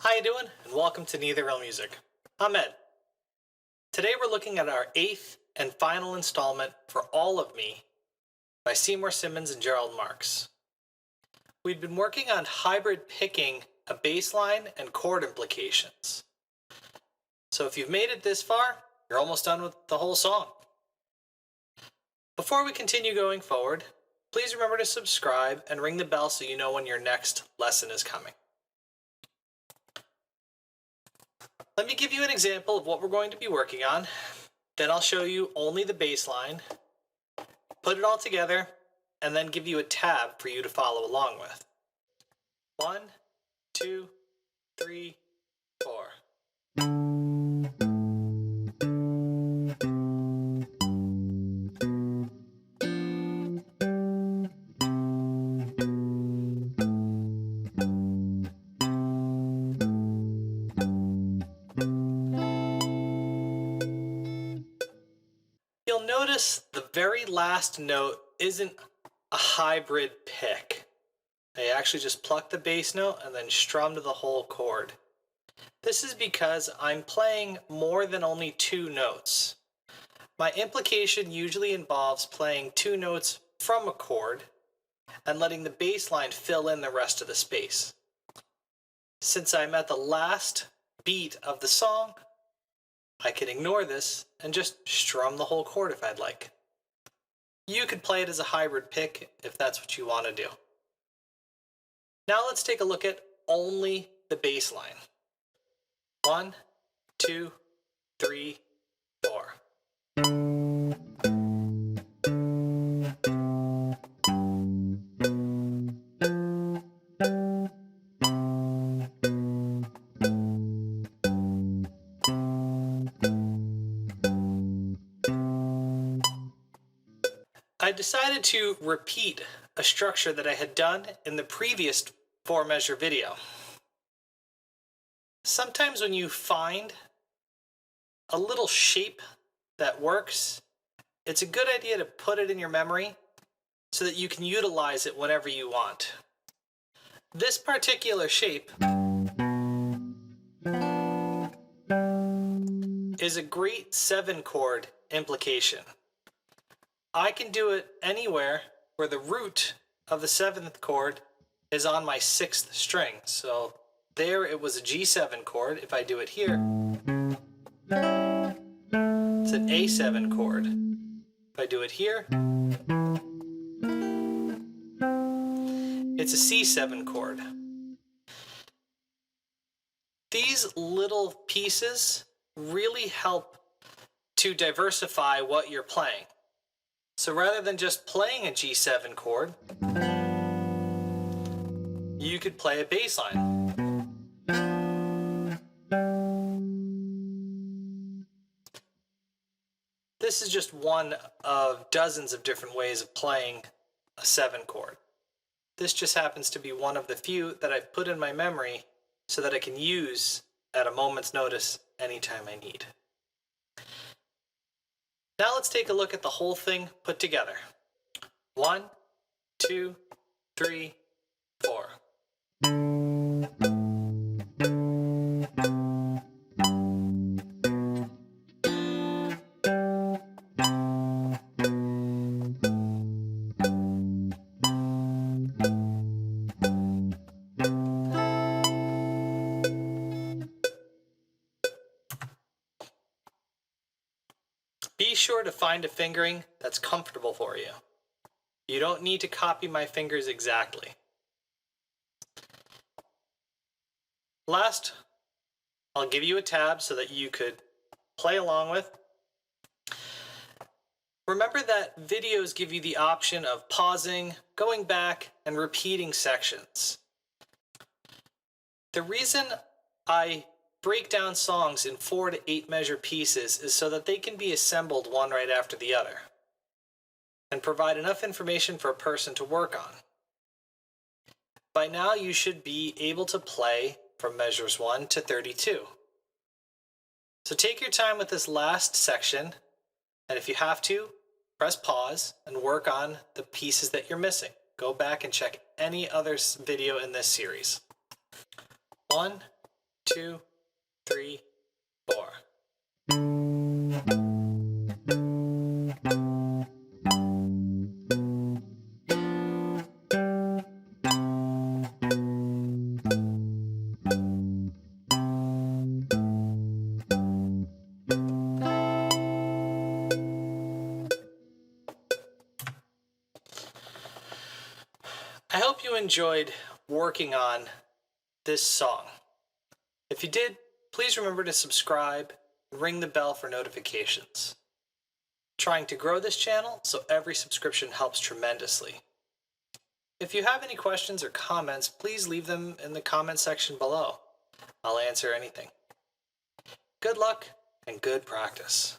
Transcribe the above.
How you doing? And welcome to Neither Real Music. I'm Ed. Today we're looking at our 8th and final installment for All of Me by Seymour Simmons and Gerald Marks. We'd been working on hybrid picking a bass line and chord implications. So if you've made it this far, you're almost done with the whole song. Before we continue going forward, please remember to subscribe and ring the bell so you know when your next lesson is coming. Let me give you an example of what we're going to be working on. Then I'll show you only the bass line, put it all together, and then give you a tab for you to follow along with. 1, 2, 3, 4. You'll notice the very last note isn't a hybrid pick. I actually just plucked the bass note and then strummed the whole chord. This is because I'm playing more than only 2 notes. My implication usually involves playing 2 notes from a chord and letting the bass line fill in the rest of the space. Since I'm at the last beat of the song, I can ignore this and just strum the whole chord if I'd like. You could play it as a hybrid pick if that's what you want to do. Now let's take a look at only the bass line. 1, 2, 3, 4. I decided to repeat a structure that I had done in the previous 4-measure video. Sometimes when you find a little shape that works, it's a good idea to put it in your memory so that you can utilize it whenever you want. This particular shape is a great 7-chord implication. I can do it anywhere where the root of the 7th chord is on my 6th string. So there it was a G7 chord. If I do it here, it's an A7 chord. If I do it here, it's a C7 chord. These little pieces really help to diversify what you're playing. So rather than just playing a G7 chord, you could play a bass line. This is just one of dozens of different ways of playing a 7 chord. This just happens to be one of the few that I've put in my memory so that I can use at a moment's notice anytime I need. Now let's take a look at the whole thing put together. 1, 2, 3, 4. Be sure to find a fingering that's comfortable for you. You don't need to copy my fingers exactly. Last, I'll give you a tab so that you could play along with. Remember that videos give you the option of pausing, going back, and repeating sections. The reason I break down songs in 4 to 8 measure pieces is so that they can be assembled one right after the other and provide enough information for a person to work on. By now you should be able to play from measures 1 to 32. So take your time with this last section, and if you have to, press pause and work on the pieces that you're missing. Go back and check any other video in this series. 1, 2, 3, 4. I hope you enjoyed working on this song. If you did, please remember to subscribe and ring the bell for notifications. Trying to grow this channel, so every subscription helps tremendously. If you have any questions or comments, please leave them in the comment section below. I'll answer anything. Good luck and good practice.